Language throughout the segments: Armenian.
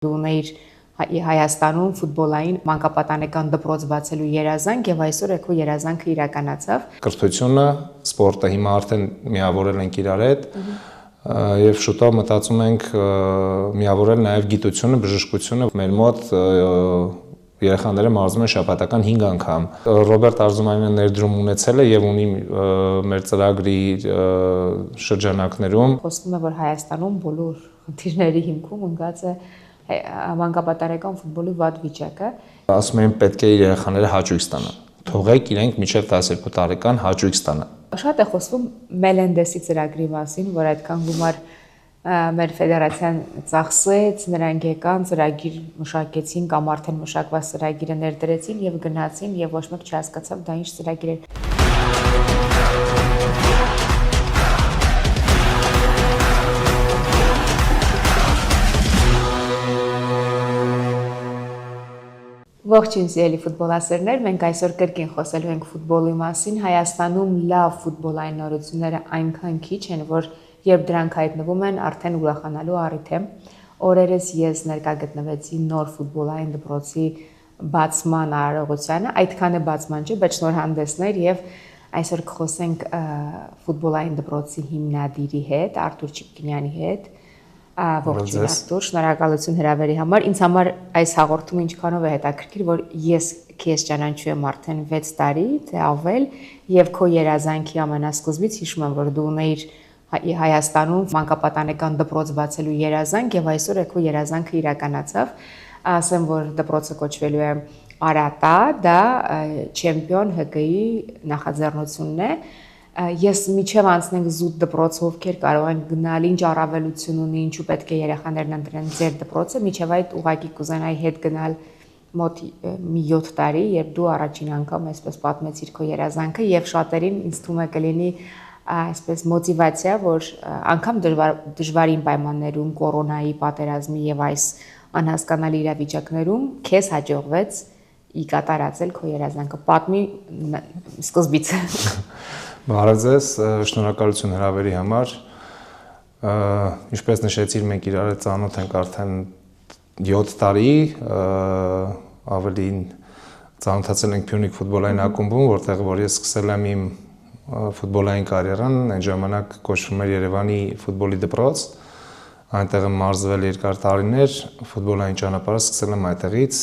Դու ունեիր Հայաստանում ֆուտբոլային մանկապատանեկան դպրոց բացելու երազանք եւ այսօր քո երազանքը իրականացավ։ Կրթությունը, սպորտը հիմա արդեն միավորել ենք իրար հետ եւ շուտով մտածում ենք միավորել նաեւ գիտությունը, բժշկությունը։ Մեր մոտ երեխաները մարզում են շաբաթական 5 անգամ։ Ռոբերտ Արզումանյանը ներդրում ունեցել է եւ ունի մեր ծրագրի շրջանակներում։ Խոսվում է, որ Հայաստանում բոլոր խնդիրների հիմքում ընկած է մանկապատանեկան ֆուտբոլի վատ վիճակը։ Ասում են պետք է իր երեխաները հաճույք ստանան։ Թողեք իրենք մինչև 12 տարեկան հաճույք ստանան։ Շատ է խոսվում Մելենդեսի ծրագրի մասին, որ այդքան գումար մեր ֆեդերացիան ծախսեց, նրանք եկան, ծրագիր մշակեցին կամ արդեն մշակված ծրագիրը ներդրեցին եւ գնացին եւ ոչ մեկ չհասկացավ դա ինչ ծրագիր է։ Ողջույն սիրելի ֆուտբոլասերներ, մենք այսօր կրկին խոսելու ենք ֆուտբոլի մասին։ Հայաստանում լավ ֆուտբոլային նորությունները այնքան քիչ են, որ երբ դրանք հայտնվում են, արդեն ուրախանալու առիթ է։ Օրերս ես ներկա գտնվեցի նոր ֆուտբոլային դպրոցի բացման արարողությանը, այդքան է բացման չէ, բայց շնորհանդեսներ եւ այսօր կխոսենք ֆուտբոլային դպրոցի հիմնադիրի հետ, Արտուր Չիպկինյանի հետ։ Ողջույն Արտուր, շնորհակալություն հրավերի համար։ Ինձ համար այս հաղորդումը ինչքանով է հետաքրքիր, որ ես քեզ ճանաչում եմ արդեն 6 տարի, թե ավել, եւ քո երազանքի ամենասկզբից հիշում եմ, որ դու ունեիր Հայաստանում մանկապատանեկան դպրոց բացելու երազանք եւ այսօր քո երազանքը իրականացավ։ Ասեմ, որ դպրոցը կոչվելու է Արատա, դա չեմպիոն ՀԿ-ի նախաձեռնությունն է։ Ես միջև անցնենք զուտ դպրոց, ովքեր կարող են գնալ, ինչ առավելություն ունի, ինչու պետք է երեխաներն ընտրեն ձեր դպրոցը, միջև այդ ուղղակի կուզենայի հետ գնալ մոտ մի 7 տարի, երբ դու առաջին անգամ այսպես պատմեցիր քո երազանքը եւ շատերին ինձ թվում է կլինի այսպես մոտիվացիա, որ անգամ դժվարին պայմաններում, կորոնայի պատերազմի եւ այս անհասկանալի իրավիճակներում քեզ հաջողվեց ի կատարածել քո երազանքը։ Պատմի սկզբից։ Բարև ձեզ, շնորհակալություն հրավերի համար։ Ինչպես նշեցիր, մենք իրար հետ ծանոթ ենք արդեն 7 տարի, ավելին ծանոթացել ենք Փյունիկ ֆուտբոլային ակումբում, որտեղ որ ես սկսել եմ իմ ֆուտբոլային կարիերան, այն ժամանակ կոչվում էր Երևանի ֆուտբոլի դպրոց, այնտեղ եմ մարզվել երկար տարիներ, ֆուտբոլային ճանապարհը սկսել եմ այդտեղից,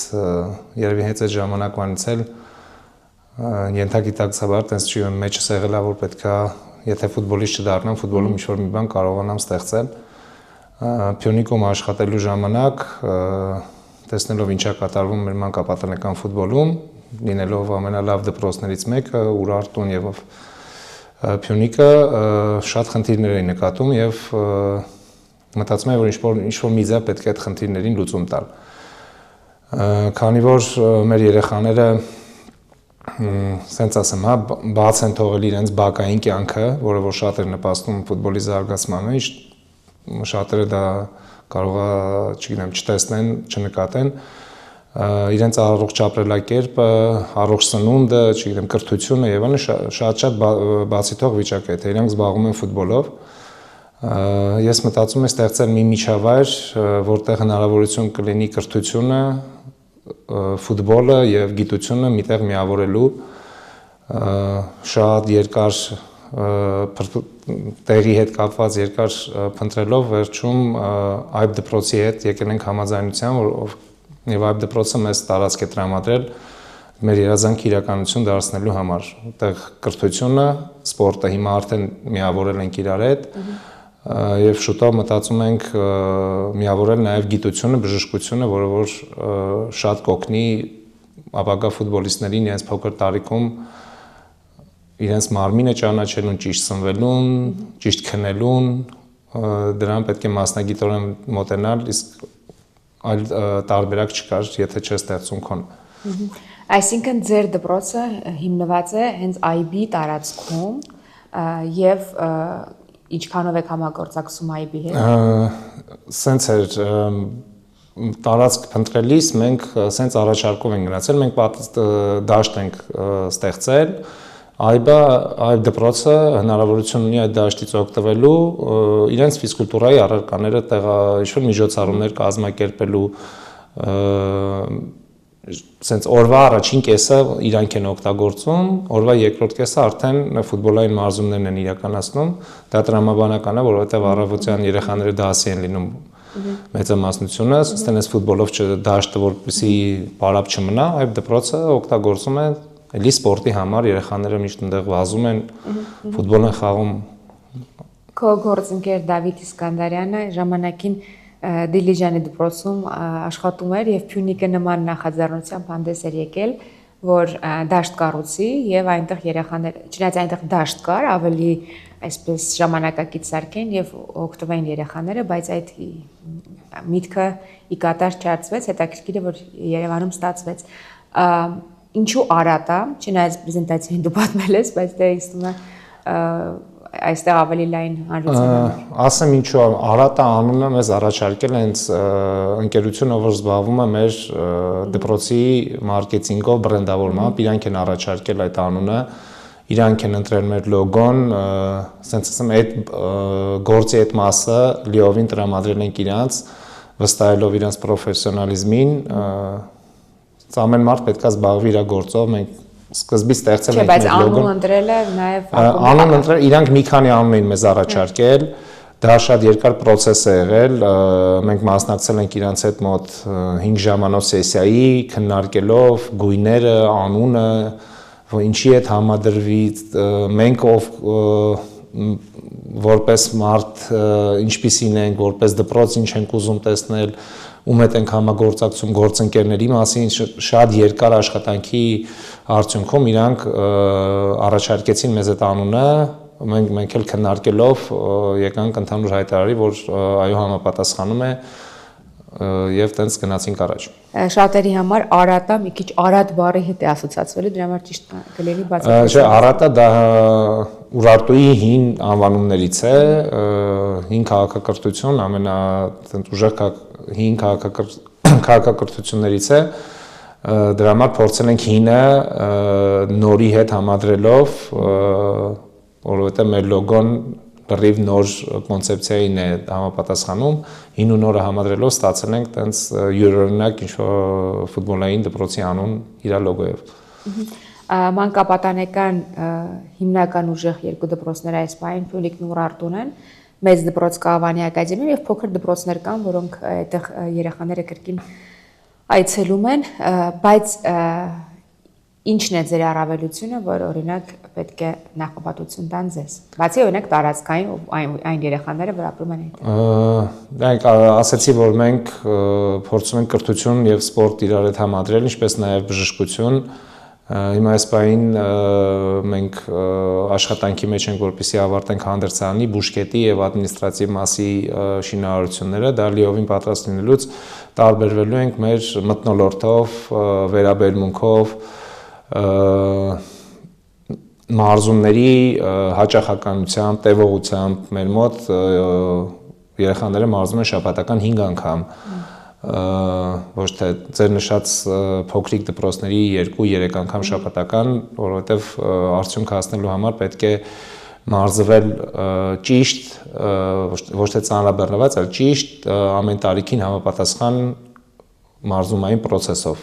երևի հենց այդ ժամանակվանից էլ ենթագիտակցաբար տենց չի եմ մեջս եղելա, որ պետքա, եթե ֆուտբոլիստ չդառնամ, ֆուտբոլում ինչ-որ մի բան կարողանամ ստեղծել։ Փյունիկում աշխատելու ժամանակ, տեսնելով ինչա կատարվում մեր մանկապատանեկան ֆուտբոլում, լինելով ամենալավ դպրոցներից մեկը, Ուրարտուն եւ Փյունիկը, շատ խնդիրներ էին նկատում եւ մտածում եմ, որ ինչ-որ մի ձև պետք է այդ խնդիրներին լուծում տալ։ Քանի որ մեր երեխաները սենց ասեմ, հա, բաց են թողել իրենց բակային կյանքը, որը որ շատ էր նպաստում ֆուտբոլի զարգացմանը, շատերը դա կարող է, չգիտեմ, չտեսնեն, չնկատեն, իրենց առողջ ապրելակերպը, առողջ սնունդը, չգիտեմ, կրթությունը եւ այլն շատ բացի թող վիճակ է, թե իրենք զբաղվում են ֆուտբոլով։ Ես մտածում եմ ստեղծել մի միջավայր, որտեղ հնարավորություն կլինի կրթությունը, ֆուտբոլը եւ գիտությունը միտեղ միավորելու շատ երկար տեղի հետ կապված երկար փնտրելով վերջում այբ դպրոցի հետ եկել ենք համաձայնության, եւ այբ դպրոցը մեզ տարածք է տրամադրել մեր երազանքի իրականություն դարձնելու համար։ Այդտեղ կրթությունը, սպորտը հիմա արդեն միավորել ենք իրար հետ եւ շուտով մտածում ենք միավորել նաեւ գիտությունը, բժշկությունը, որը որ շատ կօգնի ապագա ֆուտբոլիստներին իրենց փոքր տարիքում իրենց մարմինը ճանաչելուն, ճիշտ սնվելուն, ճիշտ քնելուն, դրան պետք է մասնագիտորեն մոտենալ, իսկ այլ տարբերակ չկար, եթե չես ստեղծում քոն։ Այսինքն ձեր դպրոցը հիմնված է հենց IB տարածքում եւ ինչքանով եք համագործակցում IB հետ։ Սենց էր տարածք փնտրելիս մենք սենց առաջարկով ենք գնացել, մենք դաշտ ենք ստեղծել, Այբ դպրոցը հնարավորություն ունի այդ դաշտից օգտվելու իրենց ֆիզկուլտուրայի առարկաները ինչ-որ միջոցառումներ կազմակերպելու sense օրվա առաջին կեսը իրանք են օգտագործում, օրվա երկրորդ կեսը արդեն ֆուտբոլային մարզումներն են իրականացնում, դա տրամաբանական է, որովհետև առավոտյան երեխաները դասի են լինում մեծամասնությունը, ստենես ֆուտբոլով դաշտը որպեսզի պարապ չմնա, այբ դպրոցը օգտագործում է էլի սպորտի համար, երեխաները միշտ այնտեղ վազում են, ֆուտբոլ են խաղում։ Քո գործընկեր Դավիթ Իսկանդարյանը ժամանակին Դիլիջանի դպրոցում աշխատում էր եւ Փյունիկը նման նախաձեռնությամբ հանդես էր եկել, որ դաշտ կառուցի եւ այնտեղ երեխաներ, չնայած այնտեղ դաշտ կար, ավելի այսպես ժամանակակից սարքեն եւ օգտվային երեխաները, բայց այդ միտքը ի կատար չարծվեց, հետաքրքիր է, որ Երևանում ստացվեց։ Ինչու Արատա, չնայած պրեզենտացիային դու պատմել ես, բայց դե իստում է այստեղ ավելի լայն հանրության։ Ասեմ ինչու Արատա անունը մեզ առաջարկել հենց ընկերությունը, որ զբաղվում է մեր դպրոցի մարքեթինգով, բրենդավորմամբ, իրանք են առաջարկել այդ անունը, իրանք են ընտրել մեր լոգոն, ասենց ասեմ, այդ գործի այդ մասը լիովին տրամադրել ենք իրանց, վստահելով իրանց պրոֆեսիոնալիզմին, ամեն մարդ պետք է զբաղվի իր գործով, մենք սկզբից ստեղծել ենք մեր լոգոն։ Չէ, բայց անուն ընտրել է նաև անուն ընտրել, իրանք մի քանի անուն էին մեզ առաջարկել, դա շատ երկար process է եղել, մենք մասնակցել ենք իրանց հետ մոտ 5 ժամանոց սեսիայի, քննարկելով գույները, անունը, ինչի հետ համադրվի, մենք ով որպես մարդ ինչպիսին ենք, որպես դպրոց ինչ ենք ուզում տեսնել, ում հետ ենք համագործակցում գործընկերների մասին, շատ երկար աշխատանքի արդյունքում իրանք առաջարկեցին մեզ այդ անունը, մենք էլ քննարկելով եկանք ընդհանուր հայտարարի, որ այո համապատասխանում է եւ տենց գնացինք առաջ։ Շատերի համար Արատա մի քիչ Արատ բառի հետ է ասոցացվելու, դրա համար ճիշտ կլինի բացատրել։ Չէ, Արատա դա Ուրարտուի հին անվանումներից է, հին քաղաքակրթություն, ամենաուժեղ հին քաղաքակրթություններից է, դրա համար փորձել ենք հինը նորի հետ համադրելով, որովհետև մեր լոգոն լրիվ նոր կոնցեպցիային է համապատասխանում, հին ու նորը համադրելով ստացել ենք տենց յուրօրինակ ինչ-որ ֆուտբոլային դպրոցի անուն իր լոգոյով։ Մանկապատանեկան հիմնական ուժեղ երկու դպրոցներ այս պահին Փյունիկն ու Ուրարտուն են, մեծ դպրոց կա Ավանի ակադեմիան եւ փոքր դպրոցներ կան, որոնք այդտեղ երեխաները կրկին այցելում են, բայց ինչն է ձեր առավելությունը, որ օրինակ պետք է նախապատվություն տան ձեզ։ Բացի օրինակ տարածքային այն երեխաները, որ ապրում են այդտեղ։ Դրանք ասացի, որ մենք փորձում ենք կրթություն եւ սպորտ իրար հետ համադրել, ինչպես նաեւ բժշկություն։ Հիմա այս պահին մենք աշխատանքի մեջ ենք, որպեսզի ավարտենք հանդերձանի, բուժկետի եւ ադմինիստրատիվ մասի շինարարությունները, դա լիովին պատրաստ լինելուց տարբերվելու ենք մեր մթնոլորտով, վերաբերմունքով, մարզումների հաճախականությամբ, տևողությամբ մեր մոտ երեխաները մարզում են շաբաթական 5 անգամ, ոչ թե ձեր նշած փոքրիկ դպրոցների 2-3 անգամ շաբաթական, որովհետև արդյունք հասնելու համար պետք է մարզվել ճիշտ, ոչ թե ծանրաբեռնված, այլ ճիշտ ամեն տարիքին համապատասխան մարզումային process-ով։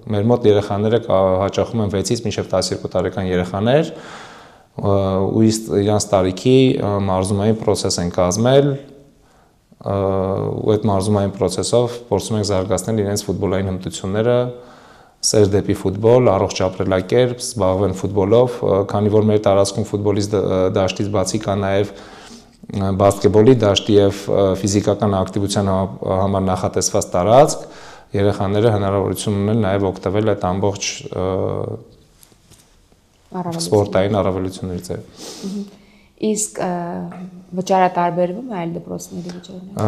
Մեր մոտ երեխաները հաճախում են 6-ից մինչև 12 տարեկան երեխաներ, ու իրանց տարիքի մարզումային process են կազմել, ու այդ մարզումային process-ով փորձում ենք զարգացնել իրենց ֆուտբոլային հմտությունները, սեր դեպի ֆուտբոլ, առողջ ապրելակերպ, զբաղվեն ֆուտբոլով, քանի որ մեր տարածքում ֆուտբոլից դաշտից բացի կա նաև բասկետբոլի դաշտի եւ ֆիզիկական ակտիվության համար նախատեսված տարածք, երեխաները հնարավորություն ունեն նաև օգտվել այդ ամբողջ սպորտային առավելություններից։ Իսկ վճարը տարբերվում է այլ դպրոցների վճարներից։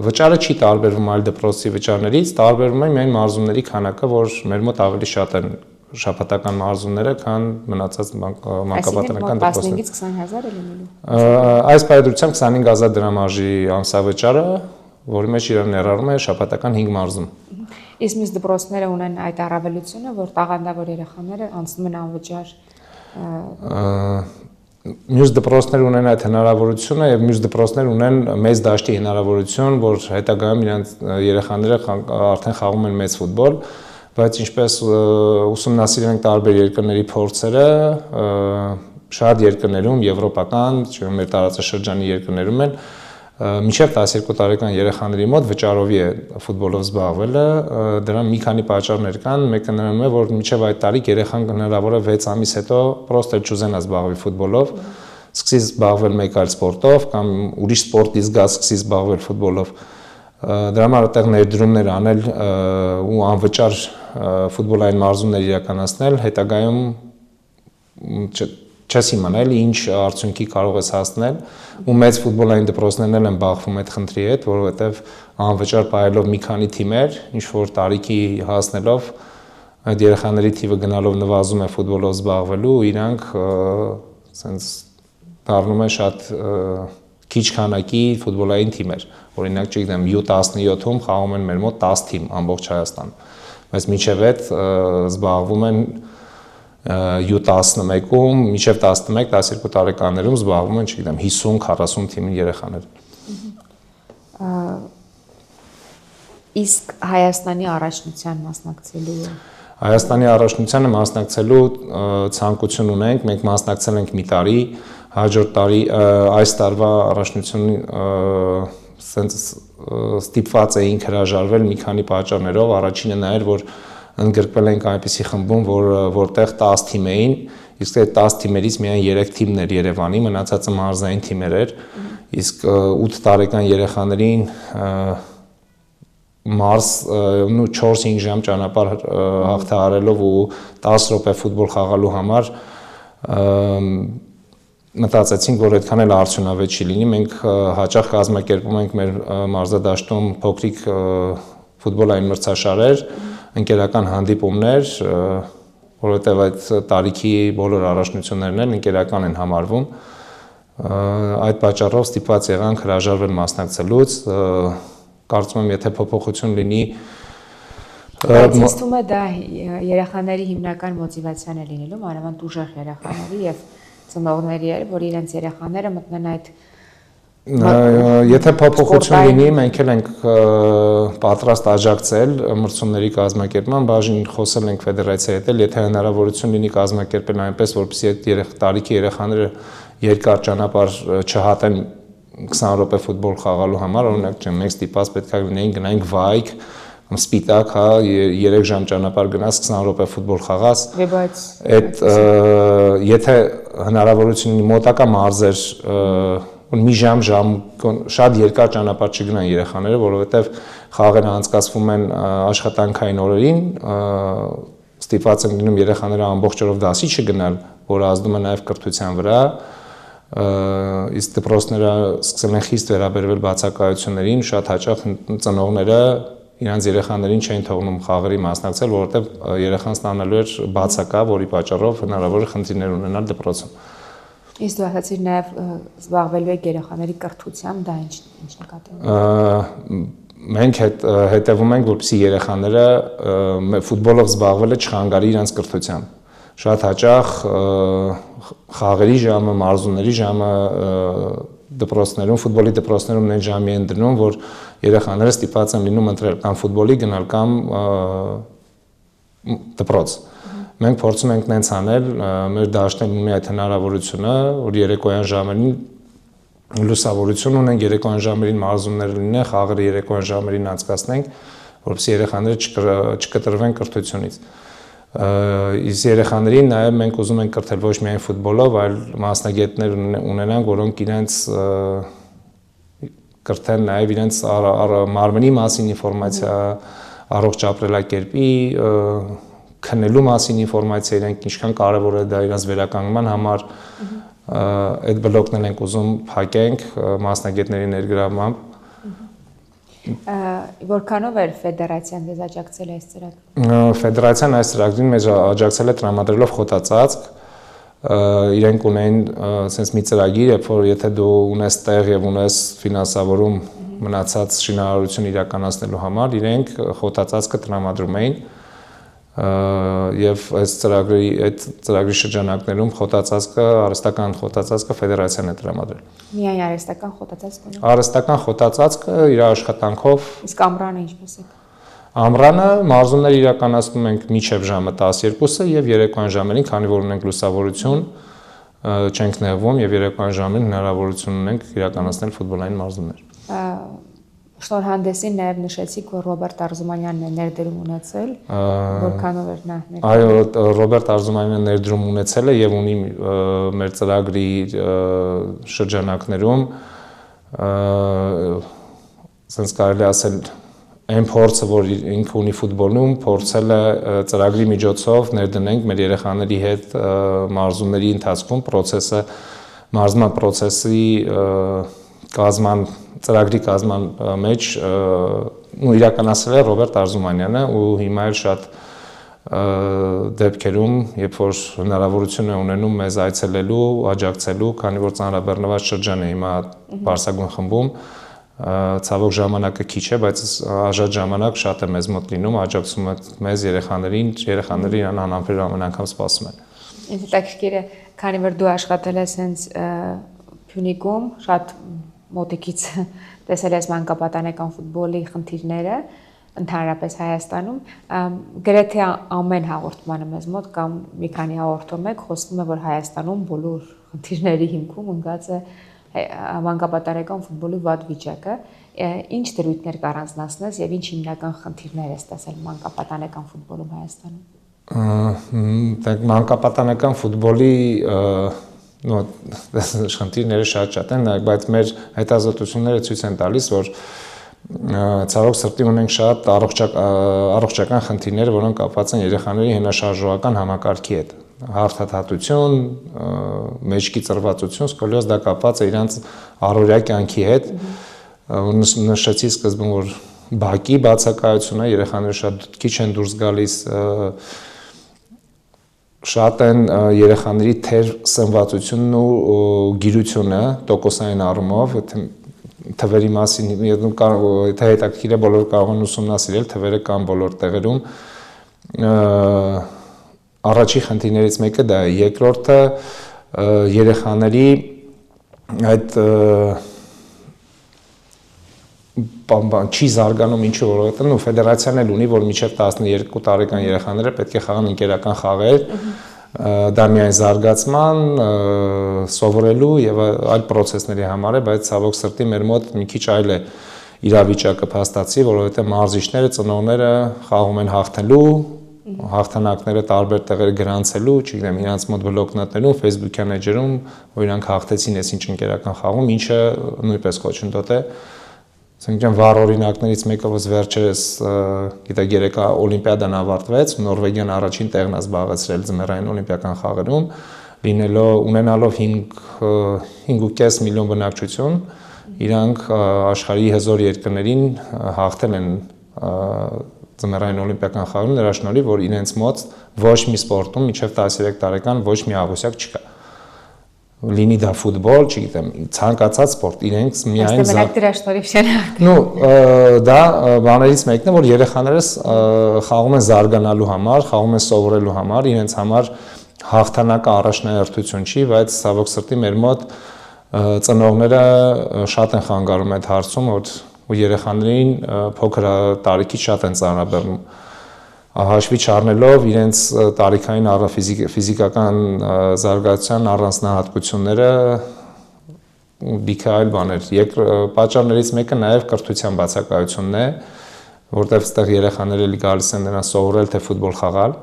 Վճարը չի տարբերվում այլ դպրոցի վճարներից, տարբերվում է միայն մարզումների քանակը, որ մեր մոտ ավելի շատ են շաբաթական մարզումները, քան մնացած մանկապատանեկան դպրոցները։ 15-ից 20,000 է լինելու։ Այս պայմանությամբ 25,000 դրամ արժի ամսավճարը, որի մեջ իրար ներառում է շաբաթական 5 մարզում։ Իսկ մյուս դպրոցները ունեն այդ առավելությունը, որ տաղանդավոր երեխաները անցնում են անվճար Մյուս դպրոցներ ունեն այդ հնարավորությունը եւ մյուս դպրոցներ ունեն մեծ դաշտի հնարավորություն, որ հետագայում իրենց երեխաները արդեն խաղում են մեծ ֆուտբոլ, բայց ինչպես ուսումնասիրել ենք տարբեր երկրների փորձերը, շատ երկրներում, եվրոպական, մեր տարածաշրջանի երկրներում են մինչև 12 տարեկան երեխաների մոտ վճարովի է ֆուտբոլով զբաղվելը, դրան մի քանի պատճառներ կան, մեկը նրանում է, որ մինչև այդ տարիք երեխան հնարավոր է 6 ամիս հետո պրոստը չուզենա զբաղվի ֆուտբոլով, սկսի զբաղվել մեկ այլ սպորտով կամ ուրիշ սպորտի զգա սկսի զբաղվել ֆուտբոլով։ Դրա համար այդտեղ ներդրումներ անել ու անվճար ֆուտբոլային մարզումներ իրականացնել, հետագայում չես իմանալ ինչ արդյունքի կարող ես հասնել ու մեծ ֆուտբոլային դպրոցներն են բախվում այդ խնդրի հետ, որովհետև անվճար պայելով մի քանի թիմեր, ինչ որ տարիքի հասնելով այդ երեխաների թիվը գնալով նվազում է ֆուտբոլով զբաղվելու, իրանք ասենց դառնում են շատ քիչ քանակի ֆուտբոլային թիմեր։ Օրինակ, չգիտեմ, U17-ում խաղում են մեր մոտ 10 թիմ ամբողջ Հայաստանում, բայց մինչև այդ զբաղվում են U11-ում, մինչև 11-12 տարեկաններում զբաղվում են, չգիտեմ, 50-40 թիմի երեխաներ։ Իսկ Հայաստանի առաջնության մասնակցելու Հայաստանի առաջնությանը մասնակցելու ցանկություն ունենք, մենք մասնակցել ենք մի տարի, հաջորդ տարի այս տարվա առաջնությունի ստիպված էինք հրաժարվել մի քանի պատճառներով, առաջինը նա էր, որ ընդգրկվել ենք այնպիսի խմբում, որտեղ 10 թիմ էին, իսկ այդ 10 թիմերից միայն 3 թիմն էր Երևանի, մնացածը մարզային թիմեր էր, իսկ 8 տարեկան երեխաներին մարզ 4-5 ժամ ճանապարհ հաղթահարելով ու 10 րոպե ֆուտբոլ խաղալու համար մտածեցինք, որ այդքան էլ արդյունավետ չի լինի, մենք հաճախ կազմակերպում ենք մեր մարզադաշտում փոքրիկ ֆուտբոլային մրցաշարեր, ընկերական հանդիպումներ, որովհետև այդ տարիքի բոլոր առաջնություններն են ընկերական են համարվում, այդ պատճառով ստիպված եղանք հրաժարվել մասնակցելուց, կարծում եմ, եթե փոփոխություն լինի Բայց ինձ թվում է դա երեխաների հիմնական մոտիվացիան է լինելու, մանավանդ ուժեղ երեխաների եւ ծնողների, որ իրենց երեխաները մտնեն այդ Եթե փոփոխություն լինի, մենք էլ ենք պատրաստ աջակցել մրցումների կազմակերպման, բաժին խոսել ենք ֆեդերացիայի հետ, եթե հնարավորություն լինի կազմակերպել այնպես, որպեսզի այդ տարիքի երեխաները երկար ճանապարհ չհատեն 20 րոպե ֆուտբոլ խաղալու համար, օրինակ մենք ստիպված պետք է լինեինք գնայինք վայք, սպիտակ, հա, 3 ժամ ճանապարհ գնաս 20 րոպե ֆուտբոլ խաղաս։ Բայց այդ եթե հնարավորություն ունի մոտակա մարզեր մի ժամ շատ երկար ճանապարհ չգնան երեխաները, որովհետև խաղերը անցկացվում են աշխատանքային օրերին, ստիպված են լինում երեխաները ամբողջ օրով դասի չգնալ, որը ազդում է նաև կրթության վրա, իսկ դպրոցները սկսել են խիստ վերաբերվել բացակայություններին, շատ հաճախ ծնողները իրանց երեխաներին չեն թողնում խաղերի մասնակցել, որովհետև երեխան ստանալու էր բացակա, որի պատճառով հնարավոր է խնդիրներ ունենալ դպրոցում։ Իսկ դու ասացիր նաև զբաղվելու եք երեխաների կրթությամբ, դա ինչ նկատի ունի։ Մենք հետևում ենք, որպեսզի երեխաները ֆուտբոլով զբաղվելը չխանգարի իրենց կրթությամբ։ Շատ հաճախ խաղերի ժամը, մարզումների ժամը դպրոցներում, ֆուտբոլի դպրոցներում նույն ժամի են դնում, որ երեխաները ստիպված են լինում ընտրել կամ ֆուտբոլի գնալ կամ դպրոց։ Մենք փորձում ենք նենց անել, մեր դաշտն ունի այդ հնարավորությունը, որ երեկոյան ժամերին լուսավորություն ունենք, երեկոյան ժամերին մարզումներ լինեն, խաղերը երեկոյան ժամերին անցկացնենք, որպեսզի երեխաները չկտրվեն կրթությունից։ Իսկ երեխաներին նաև մենք ուզում ենք կրթել ոչ միայն ֆուտբոլով, այլ մասնագետներ ունենանք, որոնք իրենց կրթեն նաև իրենց մարմնի մասին ինֆորմացիա, առողջ ապրելակերպի քննելու մասին ինֆորմացիա, իրենք ինչքան կարևոր է դա իրենց վերականգնման համար, այդ բլոկն ենք ուզում փակենք մասնագետների ներգրավմամբ։ Որքանով էր ֆեդերացիան ձեզ աջակցել այս ծրագրին։ Ֆեդերացիան այս ծրագրին մեզ աջակցել է տրամադրելով խոտածածկ, իրենք ունեն sense մի ծրագիր, երբ որ եթե դու ունես տեղ եւ ունես ֆինանսավորում մնացած շինարարություն իրականացնելու համար, իրենք խոտածածկը տրամադրում էին, եւ այդ ծրագրի շրջանակներում խոտածածկը, արհեստական խոտածածկը ֆեդերացիան է տրամադրել։ Միայն արհեստական խոտածածկը։ Արհեստական խոտածածկը իր աշխատանքով։ Իսկ ամռանը ինչպես է։ Ամռանը մարզումներ իրականացնում ենք մինչև ժամը 12-ը եւ երեկոյան ժամերին, քանի որ ունենք լուսավորություն, չենք նեղվում եւ երեկոյան ժամերին հնարավորություն ունենք իրականացնել ֆուտբոլային մարզումներ։ Շնորհանդեսին նաև նշեցիք, որ Ռոբերտ Արզումանյանն է ներդրում ունեցել, որքանով էր նա ներդրում։ Այո, Ռոբերտ Արզումանյանը ներդրում ունեցել է եւ ունի մեր ծրագրի շրջանակներում, ասենց կարելի ասել, այն փորձը, որ ինքը ունի ֆուտբոլում, փորձել է ծրագրի միջոցով ներդնենք մեր երեխաների հետ մարզումների ընթացքում մարզման process-ի ծրագրի կազման մեջ իրականացրել է Ռոբերտ Արզումանյանը ու հիմա էլ շատ դեպքերում, երբ որ հնարավորություն է ունենում մեզ այցելելու, աջակցելու, քանի որ ծանրաբեռնված շրջան է հիմա Բարսագույն խմբում, ցավոք ժամանակը քիչ է, բայց ազատ ժամանակ շատ է մեզ մոտ լինում, աջակցում է մեզ երեխաներին անհամբեր ամեն անգամ սպասում են։ Ինձ հետաքրքիր է, քանի որ դու աշխատել ես հենց Փյունիկում, շատ մոտիկից տեսել ես մանկապատանեկան ֆուտբոլի խնդիրները ընդհանրապես Հայաստանում, գրեթե ամեն հաղորդմանը մեզ մոտ կամ մի քանի հաղորդում եք խոսվում է, որ Հայաստանում բոլոր խնդիրների հիմքում ընկած է մանկապատանեկան ֆուտբոլի վատ վիճակը, ինչ դրույթներ կառանձնացնես եւ ինչ հիմնական խնդիրներ ես տեսել մանկապատանեկան ֆուտբոլում Հայաստանում։ Մանկապատանեկան ֆուտբոլի խնդիրները շատ են, բայց մեր հետազոտությունները ցույց են տալիս, որ ցավոք սրտի ունենք շատ առողջական խնդիրներ, որոնք կապված են երեխաների հենաշարժողական համակարգի հետ։ Հարթաթաթություն, մեջքի ծրվածություն, սկոլիոզ, դա կապված է իրանց առօրյա կյանքի հետ։ Նշեցի սկզբում, որ բակի բացակայությունը, երեխաները շատ քիչ են դուրս գալիս, շատ են երեխաների թեր սնվածությունն ու գիրությունը տոկոսային առումով, թվերի մասին, եթե հետաքրքիր է, բոլորը կարող են ուսումնասիրել, թվերը կան բոլոր տեղերում։ Առաջի խնդիրներից մեկը դա է, երկրորդը երեխաների այդ չի զարգանում ինչու, որովհետև ֆեդերացիան էլ ունի, որ մինչև 12 տարեկան երեխաները պետք է խաղան ընկերական խաղեր, դա միայն զարգացման, սովորելու եւ այլ process-ների համար է, բայց ցավոք սրտի մեր մոտ մի քիչ այլ է իրավիճակը փաստացի, որովհետև մարզիչները, ծնողները խաղում են հաղթելու, հաղթանակները տարբեր տեղեր գրանցելու, չգիտեմ, իրանց մոտ բլոկնոտներում, Facebook-յան էջերում, որ իրանք հաղթեցին այսինչ ընկերական խաղում, ինչը նույնպես խոչընդոտ է։ Ասենք վառ օրինակներից մեկը ոնց վերջերս գիտեք երեկա օլիմպիադան ավարտվեց, Նորվեգիան առաջին տեղն է զբաղեցրել ձմեռային օլիմպիական խաղերում, ունենալով 5.5 միլիոն բնակչություն, իրանք աշխարհի հզոր երկրներին հաղթել են ձմեռային օլիմպիական խաղերում, նրա շնորհիվ, որ իրենց մոտ ոչ մի սպորտում մինչև 13 տարեկան ոչ մի աղյուսակ չկա։ Լինի դա ֆուտբոլ, չգիտեմ, ցանկացած սպորտ, իրենց միայն դրա շնորհիվ չեն հաղթել։ Ну, դա բաներից մեկն է, որ երեխաներս խաղում են զարգանալու համար, խաղում են սովորելու համար, իրենց համար հաղթանակը առաջնահերթություն չի, բայց ցավոք սրտի մեր մոտ ծնողները շատ են խանգարում այդ հարցում, որ երեխաներին փոքր տարիքից շատ են ծանրաբեռնում։ Հաշվի չառնելով իրենց տարիքային ֆիզիկական զարգացության առանձնահատկությունները լիքը այլ բաներ։ Պատճառներից մեկը նաև կրթության բացակայությունն է, որտեղ այստեղ երեխաները գալիս են նրանց սովորել թե ֆուտբոլ խաղալ,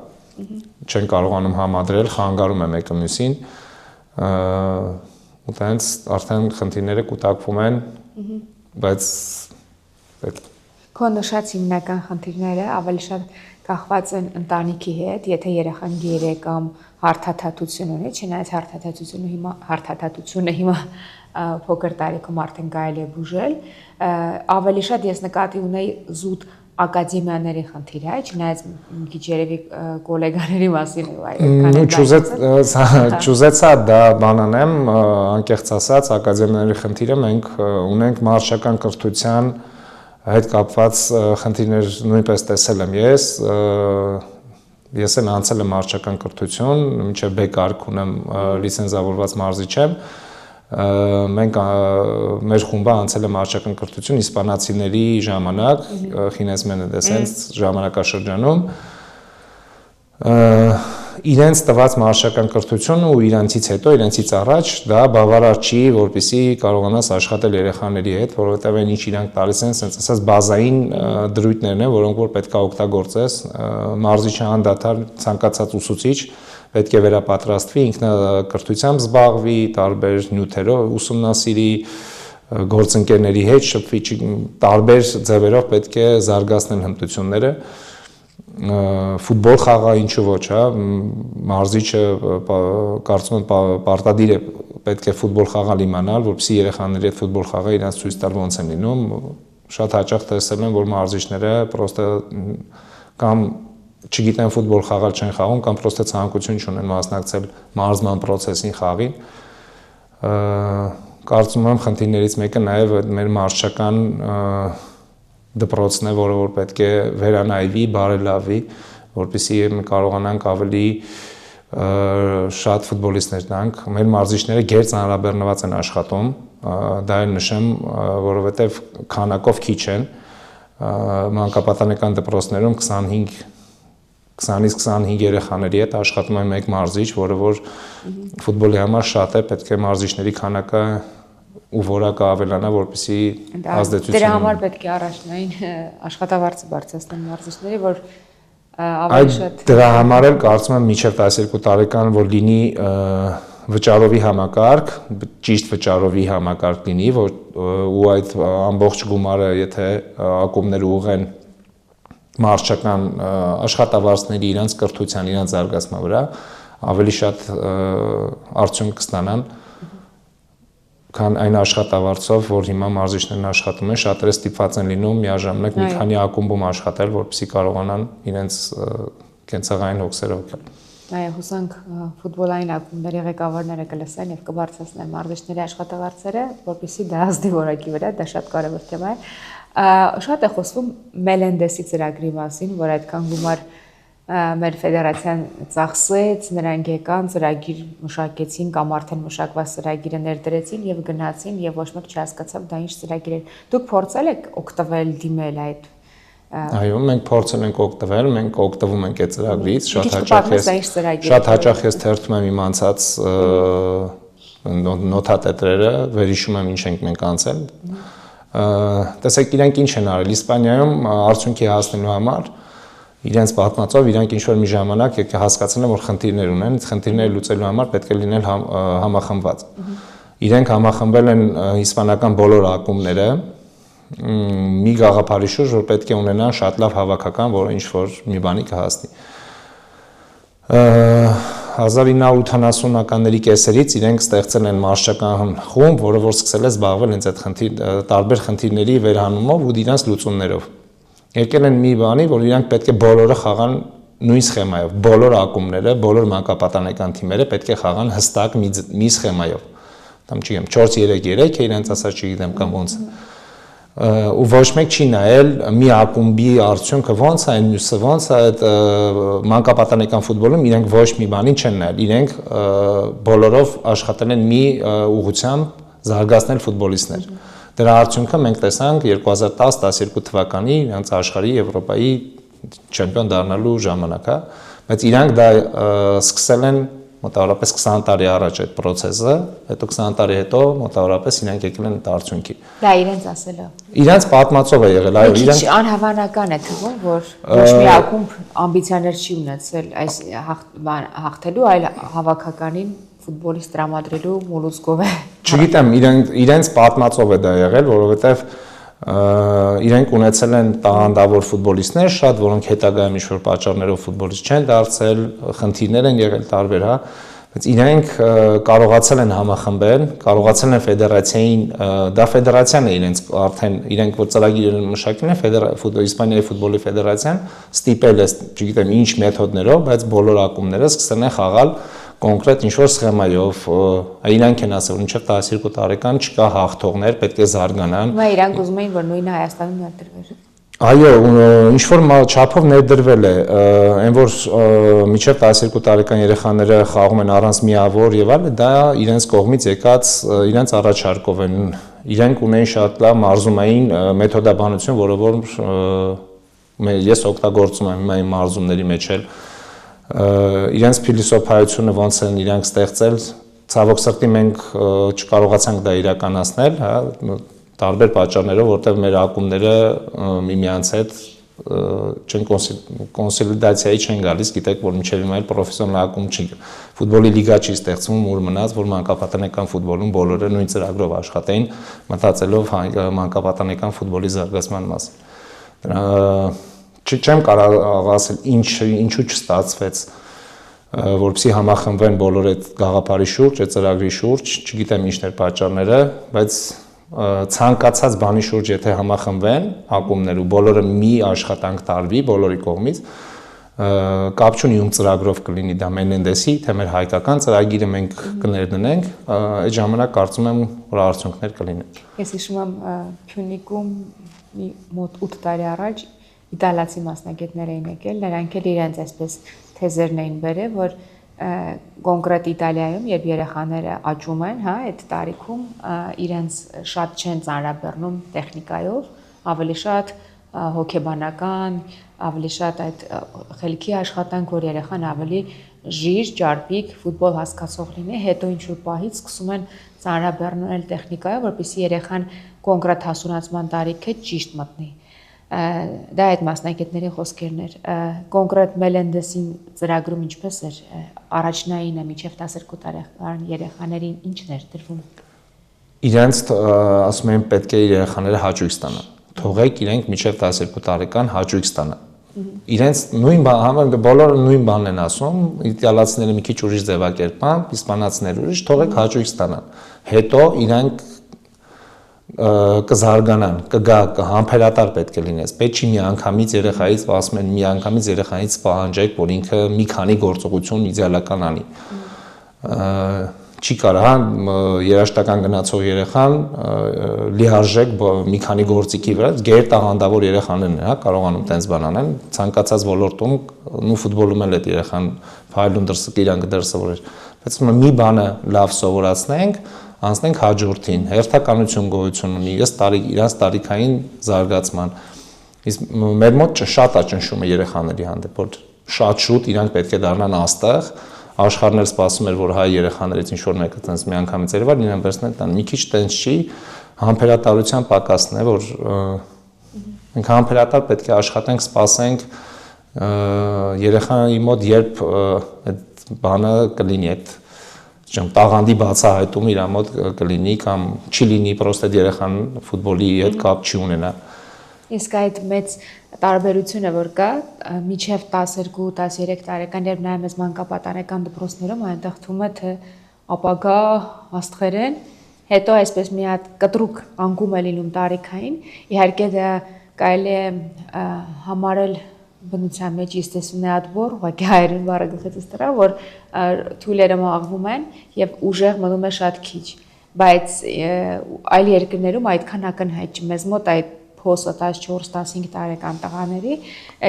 չեն կարողանում համադրել, խանգարում է մեկը մյուսին, ու տենց արդեն խնդիրները կուտակվում են, բայց Քո նշած հիմնական խնդիրները ավելի շատ կախված են ընտանիքի հետ, եթե երեխան գեր է կամ հարթաթաթություն ունի, չնայած հարթաթաթությունը հիմա փոքր տարիքում արդեն կարելի է բուժել, ավելի շատ ես նկատի ունեի զուտ ակադեմիաների խնդիրը, չնայած մի քիչ երևի գոլեգաների մասին ու այդքան Չուզեցա դա բանանեմ, անկեղծ ասած, ակադեմիաների խնդիրը մենք ունենք մարզչական կրթության հետ կապված խնդիրներ նույնպես տեսել եմ ես, Ես էլ անցել եմ մարզչական կրթություն, մինչև B կարգ ունեմ, լիցենզավորված մարզիչ եմ։ Մենք մեր խումբը անցել է մարզչական կրթություն իսպանացիների ժամանակ, Խինես Մենեդեսենց ժամանակաշրջանում։ Իրենց տված մարզչական կրթությունը ու իրանցից հետո, իրանցից առաջ դա բավարար չի, որպեսզի կարողանաս աշխատել երեխաների հետ, որովհետև այն ինչ իրանք տալիս են, ասենց ասած բազային դրույթներն են, որոնք որ պետք է օգտագործես, մարզիչը անդադար ցանկացած ուսուցիչ պետք է վերապատրաստվի, ինքնակրթությամբ զբաղվի, տարբեր նյութերով ուսումնասիրի, գործընկերների հետ շփվի, տարբեր ձևերով պետք է զարգացնել հմտությունները։ Ֆուտբոլ խաղա ինչու ոչ, հա, մարզիչը կարծում եմ պարտադիր է պետք է ֆուտբոլ խաղալ իմանալ, որպեսզի երեխաների հետ ֆուտբոլ խաղը իրանց ցույց տալ ոնց են լինում։ Շատ հաճախ տեսել եմ, որ մարզիչները պրոստը կամ չգիտեն ֆուտբոլ խաղալ չեն խաղում կամ պրոստը ցանկություն չունեն մասնակցել մարզման process-ին խաղին։ Կարծում եմ խնդիրներից մեկը նաև մեր մարզչական դպրոցն է, որը որ պետք է վերանայվի, բարելավի, որպեսզի կարողանանք ավելի շատ ֆուտբոլիստներ տանք։ Մեր մարզիչները գեր ծանրաբեռնված են աշխատում, դա էլ նշեմ, որովհետև քանակով քիչ են, մանկապատանեկան դպրոցներում 20-ից 25 երեխաների հետ աշխատում է մեկ մարզիչ, որը որ ֆուտբոլի համար շատ է, պետք է մարզիչների քանակը ու որակը ավելանա, որպեսզի ազդեցություն ունենա։ Դրա համար պետք է առաջնային աշխատավարձը բարձրացնել մարզիչների, որ ավելի շատ։ Դրա համար էլ կարծում եմ մինչև 12 տարեկան որ լինի վճարովի համակարգ, ճիշտ վճարովի համակարգ լինի, որ ու այդ ամբողջ գումարը, եթե ակումբները ուղղեն մարզչական աշխատավարձների իրանց կրթության, իրանց զարգացման վրա, ավելի շատ արդյունք կստանան, քան այն աշխատավարձով, որ հիմա մարզիչներն աշխատում են, շատերը ստիպված են լինում միաժամանակ մի քանի ակումբում աշխատել, որպեսզի կարողանան իրենց կենցաղային հոգսերը օգնել։ Այո, հուսանք ֆուտբոլային ակումբների ղեկավարները կլսեն եւ կբարձրացնեն մարզիչների աշխատավարձերը, որպեսզի դա ազդի որակի վրա, դա շատ կարևոր թեմա է։ Շատ է խոսվում Մելենդեսի ծրագրի մասին, որ այդքան գումար մեր ֆեդերացիան ծախսեց, նրանք եկան, ծրագիր մշակեցին կամ արդեն մշակված ծրագիրը ներդրեցին եւ գնացին եւ ոչ մեկ չհասկացավ դա ինչ ծրագիր է։ Դուք փորձել եք օգտվել, դիմել այդ։ Այո, մենք փորձել ենք օգտվել, մենք օգտվում ենք այդ ծրագրից, շատ հաճախ ես թերթում եմ իմանցած նոթատետրերը, վերհիշում եմ ինչ ենք մենք անցել։ Տեսեք, իրանք ինչ են արել Իսպանիայում արդյունքի հասնելու համար, իրենց պատմածով իրանք ինչ-որ մի ժամանակ հասկացել են, որ խնդիրներ ունեն, խնդիրները լուծելու համար պետք է լինել համախմբված։ Իրենք համախմբել են իսպանական բոլոր ակումբները մի գաղափարի շուրջ, որ պետք է ունենան շատ լավ հավաքական, որը ինչ-որ մի բանի կհասնի։ 1980-ականների կեսերից իրենք ստեղծել են մարզչական խումբ, որը որ սկսել է զբաղվել հենց այդ տարբեր խնդիրների վերահանումով ու իրենց լուծումներով։ Եկել են մի բանի, որ իրանք պետք է բոլորը խաղան նույն սխեմայով, բոլոր ակումբները, բոլոր մանկապատանեկան թիմերը պետք է խաղան հստակ մի սխեմայով։ Կամ չգիտեմ 4-3-3 է իրենց ասած չգիտեմ կամ ոնց։ Ու ոչ մեկ չի նայել մի ակումբի արդյունքը ոնց է, մյուսը ոնց է, այդ մանկապատանեկան ֆուտբոլում իրենք ոչ մի բանի չեն նայել, իրենք բոլորով աշխատել են մի ուղղությամբ զարգացնել ֆուտբոլիստներ։ Դրա արդյունքը մենք տեսանք 2010-12 թվականի իրենց աշխարհի Եվրոպայի չեմպիոն դառնալու ժամանակ, հա, բայց իրանք դա սկսել են մոտավորապես 20 տարի առաջ այդ process-ը, հետո 20 տարի հետո մոտավորապես իրանք եկել են այդ արդյունքի։ Դա իրենց ասելը։ Իրենց պատմածով է եղել, այո, իրանք անհավանական է թվում, որ ոչ մի ակումբ ամբիցիաներ չի ունեցել այս հաղթելու, այլ հավաքականին ֆուտբոլիստ տրամադրելու մոլուցկով է։ Չգիտեմ, իրենց պատմածով է դա եղել, որովհետև իրենք ունեցել են տաղանդավոր ֆուտբոլիստներ շատ, որոնք հետագայում ինչ-որ պատճառներով ֆուտբոլիստ չեն դարձել, խնդիրներ են եղել տարբեր, հա, բայց իրենք կարողացել են համախմբել, կարողացել են ֆեդերացիային, դա ֆեդերացիան է իրենց արդեն, իրենք որ ծրագիրը մշակել են Իսպանիայի ֆուտբոլի ֆեդերացիան, ստիպել է, չգիտեմ ինչ մեթոդներով, բայց բոլոր ակումբները սկսել են խաղալ կոնկրետ ինչ-որ սխեմայով, իրանք են ասել, մինչև 12 տարեկան չկա հաղթողներ, պետք է զարգանան։ Հիմա իրանք ուզում էին, որ նույնը Հայաստանում ներդրվեր։ Այո, ինչ որ չափով ներդրվել է, այն որ մինչև 12 տարեկան երեխաները խաղում են առանց միավոր եւ այլն, դա իրենց կողմից եկած իրենց առաջարկով են։ Իրենք ունեն շատ լավ մարզումային մեթոդաբանություն, որը որ ես օգտագործում եմ իմ մարզումների մեջ էլ իրենց փիլիսոփայությունը ոնց են իրանք ստեղծել, ցավոք սրտի մենք չկարողացանք դա իրականացնել, հա, տարբեր պատճառներով, որտեղ մեր ակումբները միմյանց հետ չեն կոնսոլիդացիայի չեն գալիս, գիտեք, որ մինչև հիմա էլ պրոֆեսիոնալ ակումբ չի, ֆուտբոլի լիգա չի ստեղծվում, ուր մնաց, որ մանկապատանեկան ֆուտբոլում բոլորը նույն ծրագրով աշխատեին, մտածելով մանկապատանեկան ֆուտբոլի զարգացման մասին։ Չեմ կարող ասել ինչու չստացվեց, որպեսզի համախմբվեն բոլոր այդ գաղափարի շուրջ, այդ ծրագրի շուրջ, չգիտեմ ինչն էր պատճառները, բայց ցանկացած բանի շուրջ եթե համախմբվեն ակումբներ ու բոլորը մի աշխատանք տարվի բոլորի կողմից, կապ չունի ում ծրագրով կլինի դա Մենենդեսի, թե մեր հայկական ծրագիրը մենք կներդնենք, այդ ժամանակ կարծում եմ որ արդյունքներ կլինեն։ Ես հիշում եմ Փյունիկում մի մոտ 8 տարի առաջ իտալացի մասնագետներ էին եկել, նրանք էլ իրենց այսպես թեզերն էին բերել, որ կոնկրետ Իտալիայում, երբ երեխաները աճում են, հա, այդ տարիքում իրենց շատ չեն ծանրաբեռնում տեխնիկայով, ավելի շատ հոգեբանական, ավելի շատ այդ խելքի աշխատանք, որ երեխան ավելի ժիր, ջարդիկ, ֆուտբոլ հասկացող լինի, հետո ինչ-որ պահից սկսում են ծանրաբեռնել տեխնիկայով, որպեսզի երեխան կոնկրետ հասունացման տարիքը ճիշտ մտնի։ Դա այդ մասնագետների խոսքերն էր։ Կոնկրետ Մելենդեսին ծրագրում ինչպես էր առաջնայինը մինչև 12 տարեկան երեխաներին ինչն էր դրվում։ Իրենց ասում են պետք է երեխաները հաճույք ստանան։ Թողեք իրենք մինչև 12 տարեկան հաճույք ստանան։ Իրենց նույն բոլորը նույն բանն են ասում, իտալացիները մի քիչ ուրիշ ձևակերպան, իսպանացիները ուրիշ, թողեք հաճույք ստանան։ Հետո իրանք կզարգանան, կգա, համբերատար պետք է լինես։ Պետք չի մի անգամից երեխայից, ասում են մի անգամից երեխայից պահանջեք, որ ինքը մի քանի գործողություն իդեալական անի։ Չի կարող, երաշտական գնացող երեխան լիարժեք մի քանի գործիքի վրա, գեր տաղանդավոր երեխաներն են, հա, կարողանում տենց բան անեն, ցանկացած ոլորտում, ու ֆուտբոլում էլ այդ երեխան ֆայլում իրանք դրսևորեր։ Բայց մի բանը լավ սովորացնենք, անցնենք հաջորդին, հերթականություն գոյություն ունի, իրանց տարիքային զարգացման։ Իսկ մեր մոտ շատ է ճնշումը երեխաների հանդեպ, որ շատ շուտ իրանք պետք է դառնան աստղ, աշխարհն էլ սպասում էր, որ հայ երեխաներից ինչ-որ մեկը տենց մի անգամից երևար, իրեն վերցնել տան։ Մի քիչ տենց չի, համբերատարության պակասն է, որ մենք համբերատար պետք է աշխատենք, սպասենք երեխայի մոտ երբ այդ բանը կլինի, այդ տաղանդի բացահայտում իր մոտ կլինի կամ չի լինի, պրոստը երեխան ֆուտբոլի հետ կապ չի ունենա։ Իսկ այդ մեծ տարբերությունը որ կա, մինչև 12-13 տարեկան, երբ նայում ես մանկապատանեկան դպրոցներում, այնտեղ թվում է թե ապագա աստղեր են, հետո այսպես մի հատ կտրուկ անկում է լինում տարիքային, իհարկե դա կարելի է համարել բնության մեջ естественный отбор, ուղղակի հայերեն բառը գլխից դրա, որ թույլերը մաղվում են եւ ուժեղ մնում է շատ քիչ, բայց այլ երկրներում այդքան ակնհայտ չի, մեզ մոտ այդ փոսը 14-15 տարեկան տղաների,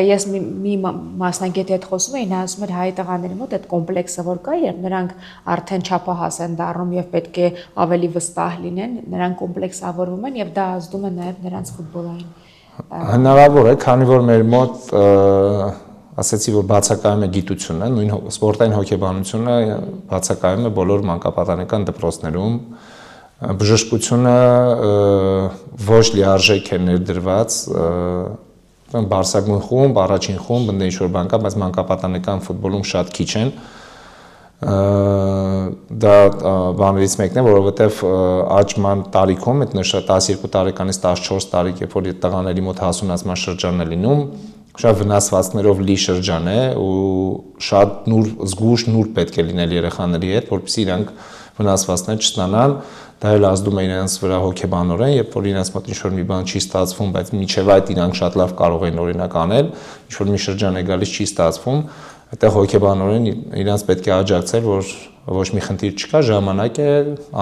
ես մի մասնագետի հետ խոսում էի, նա ասում էր հայ տղաների մոտ այդ կոմպլեքսը որ կա, երբ նրանք արդեն չափահաս են դառնում եւ պետք է ավելի վստահ լինեն, նրանք կոմպլեքսավորվում են եւ դա ազդում է նաեւ նրանց ֆուտբոլային Հնարավոր է, քանի որ մեր մոտ ասեցի, որ բացակայում է գիտությունը, նույն սպորտային հոգեբանությունը բացակայում է բոլոր մանկապատանեկան դպրոցներում, բժշկությունը ոչ լիարժեք է ներդրված, բարձրագույն խումբ, առաջին խումբ, ընդ ինչ-որ բան կա, բայց մանկապատանեկան ֆուտբոլում շատ քիչ են, դա բաներից մեկն է, որովհետև աճման տարիքում, այդ նշած 12 տարեկանից 14 տարիք, երբ որ տղաների մոտ հասունացման շրջանն է լինում, շատ վնասվածքներով լի շրջան է ու շատ զգուշ նուր պետք է լինել երեխաների հետ, որպեսզի իրանք վնասվածքներ չստանան, դա էլ ազդում է իրենց վրա հոգեբանորեն, երբ որ իրենց մոտ ինչ-որ մի բան չի ստացվում, բայց մինչև այդ իրանք շատ լավ կարող են օրինակ անել, ինչ-որ մի շրջան է գալիս չի ստացվում, այդտեղ հոգեբանորեն իրենց պետք է աջակցել, որ ոչ մի խնդիր չկա, ժամանակ է,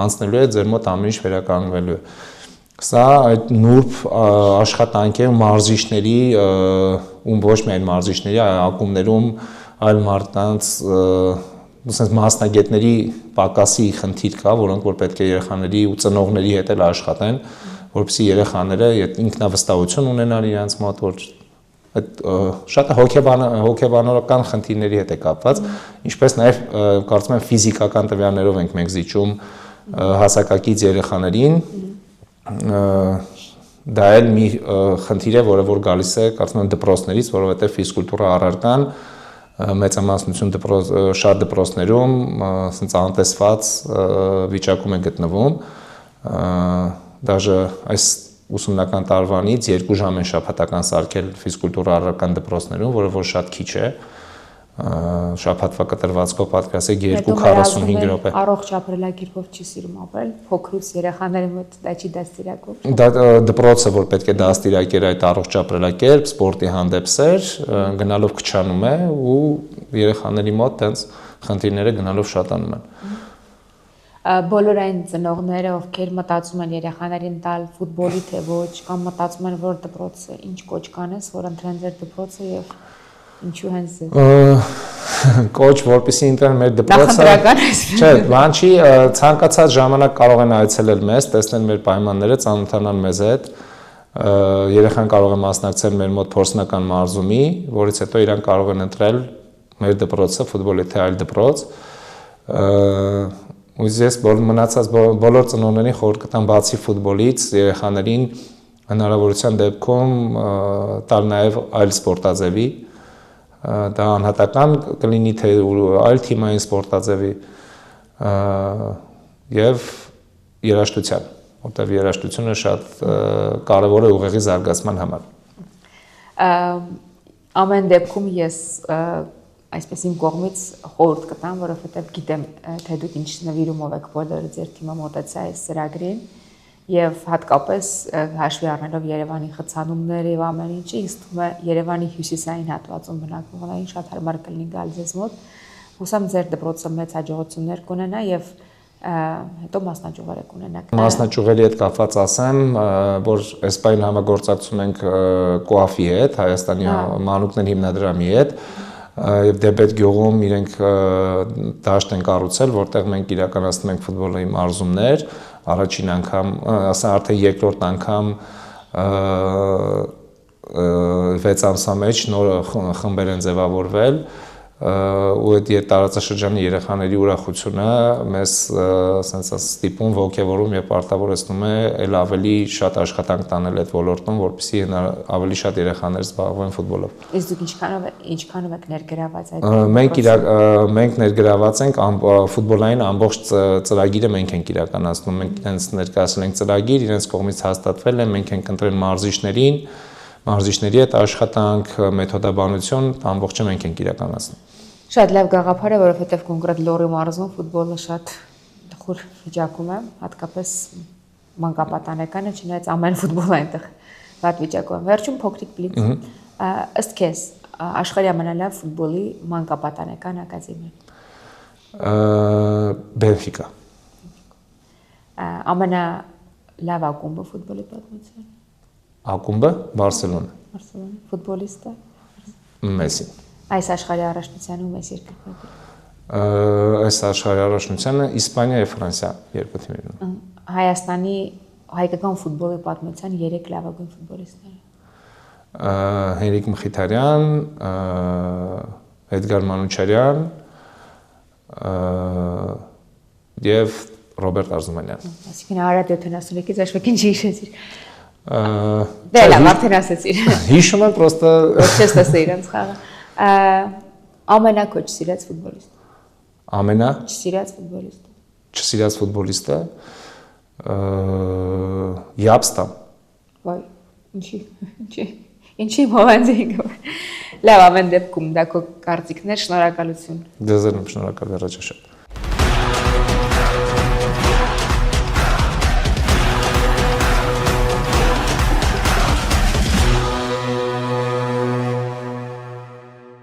անցնելու է, ձեր մոտ ամեն ինչ վերականգնվելու է։ Սա այդ նուրբ աշխատանք է մարզիչների ու ոչ միայն մարզիչների, ակումբներում այլ մարդկանց ասես մասնագետների պակասի խնդիր կա, որոնք որ պետք է երեխաների ու ծնողների հետ էլ աշխատեն, որպեսզի երեխաները ինքնավստահություն ունենան իրենց մոտ, որ այդ շատ հոգեբանորական խնդիրների հետ է կապված, ինչպես նաև կարծում եմ ֆիզիկական տվյալներով ենք մենք զիջում հասակակից երեխաներին, դա էլ մի խնդիր է, որը գալիս է կարծում եմ դպրոցներից, որովհետև ֆիզկուլտուրա առարկան մեծամասնություն շատ դպրոցներում ասենց անտեսված վիճակում է գտնվում, դաժե այս ուսումնական տարվանից 2 ժամ են շաբաթական սարքել ֆիզկուլտուրա առարկան դպրոցներում, որը որ շատ քիչ է, շաբաթվա կտրվածքով պատկերացրեք 2:45 րոպե։ Առողջ ապրելակերպով չի սիրում ապրել, փոքրուց երեխաների մոտ դա չի դաստիարակվում։ Դա դպրոցը, որ պետք է դաստիարակեր այդ առողջ ապրելակերպ, սպորտի հանդեպ սեր, գնալով քչանում է ու երեխաների մոտ տենց խնդիրները գնալով շատանում են։ Բոլոր այն ծնողները, ովքեր մտածում են երեխաներին տալ ֆուտբոլի թե ոչ, կամ մտածում են, որ դպրոցը ինչ կոչ կանես, որ ընտրեն ձեր դպրոցը եւ ինչու հենց կոչ, որպեսզի ընտրեն մեր դպրոցը։ Նախընտրական այսպես։ Չէ, բան չի, ցանկացած ժամանակ կարող են այցելել մեզ, տեսնել մեր պայմանները, ծանոթանալ մեզ հետ։ Երեխան կարող է մասնակցել մեր մոտ փորձնական մարզումի, որից հետո իրան կարող են ընտրել մեր դպրոցը, ֆուտբոլի թե այլ դպրոց։ Ու ես մնացած բոլոր ծնողներին խորհուրդ կտամ բացի ֆուտբոլից երեխաներին հնարավորության դեպքում տալ նաև այլ սպորտաձևի, դա անհատական կլինի թե այլ թիմային սպորտաձևի եւ երաժշտության, որտեղ երաժշտությունը շատ կարևոր է ուղեղի զարգացման համար։ Ամեն դեպքում ես այսպես իմ կողմից խորհուրդ կտամ, որովհետև գիտեմ, թե դուք ինչ նվիրումով եք բոլորը ձեր թիմը մոտեցա այս ծրագրին եւ հատկապես հաշվի առնելով Երևանի խցանումները եւ ամեն ինչը, ինձ թվում է Երևանի հյուսիսային հատվածում բնակվողներին շատ հարմար կլինի գալ ձեզ մոտ։ Հուսամ ձեր դպրոցը մեծ հաջողություններ կունենա եւ հետո մասնաճյուղեր կունենաք։ Մասնաճյուղերի հետ կապված ասեմ, որ այս պայն համագործակցում ենք ԿՈԱՖ-ի հետ, Հայաստանի մանուկներ հիմնադրամի հետ, եւ Դեբետ գյուղում իրենք դաշտ են կառուցել, որտեղ մենք իրականացնում ենք ֆուտբոլի մարզումներ, առաջին անգամ, ասա արդեն երկրորդ անգամ 6 ամսվա մեջ նոր խմբեր են ձևավորվել ու այդ տարածաշրջանի երեխաների ուրախությունը մեզ ասենց ստիպում ոգևորում եւ պարտավորեցնում է ել ավելի շատ աշխատանք տանել այդ ոլորտում, որպեսզի ավելի շատ երեխաներ զբաղվեն ֆուտբոլով։ Իսկ դուք ինչքանով եք ներգրաված այդ մենք ներգրաված ենք ֆուտբոլային ամբողջ ծրագիրը մենք ենք իրականացնում, մենք իրենց ներկայացրել ենք ծրագիր, իրենց կողմից հաստատվել է, մենք ենք ընտրել մարզիչների հետ աշխատանք, մեթոդաբանություն, ամբողջը մենք ենք իրականացնում։ Շատ լավ գաղափար է, որովհետև կոնկրետ Լոռի մարզում ֆուտբոլը շատ տխուր վիճակում է, հատկապես մանկապատանեկանը, չնայած ամեն ֆուտբոլ այնտեղ վատ վիճակում է։ Վերջում փոքրիկ բլիթ։ Ըստ քեզ աշխարհի ամենալավ ֆուտբոլի մանկապատանեկան ակադեմիան։ Բենֆիկա։ Ամենալավ ակումբը ֆուտբոլի պատմության։ Ակումբը Բարսելոնա։ Բարսելոնա, ֆուտբոլիստը Մեսսին։ Այս աշխարհի առաջնությանը ու մեծ երկրպագու։ Այս աշխարհի առաջնությանը Իսպանիա եւ Ֆրանսիա երկու թիմերն են։ Հայաստանի հայկական ֆուտբոլի պատմության 3 լավագույն ֆուտբոլիստները։ Հենրիկ Մխիթարյան, Էդգար Մանուչարյան եւ Ռոբերտ Արզումանյան։ Այսինքն Արադ 73-ից հաշվեկին չի հիշեցիր։ Դե լավ, արդեն ասեցիր։ Հիշում եմ, պրոստը չես տեսել իրենց խաղը։ Ամենակոչ սիրած ֆուտբոլիստը։ Չսիրած ֆուտբոլիստը։ Չսիրած ֆուտբոլիստը Յապստամ։ Վայ, ինչի մովանձինգ։ Լավ, ամեն դեպքում դա քո կարծիքներ, շնորհակալություն։ Դեզերն շնորհակալ վերջաշատ։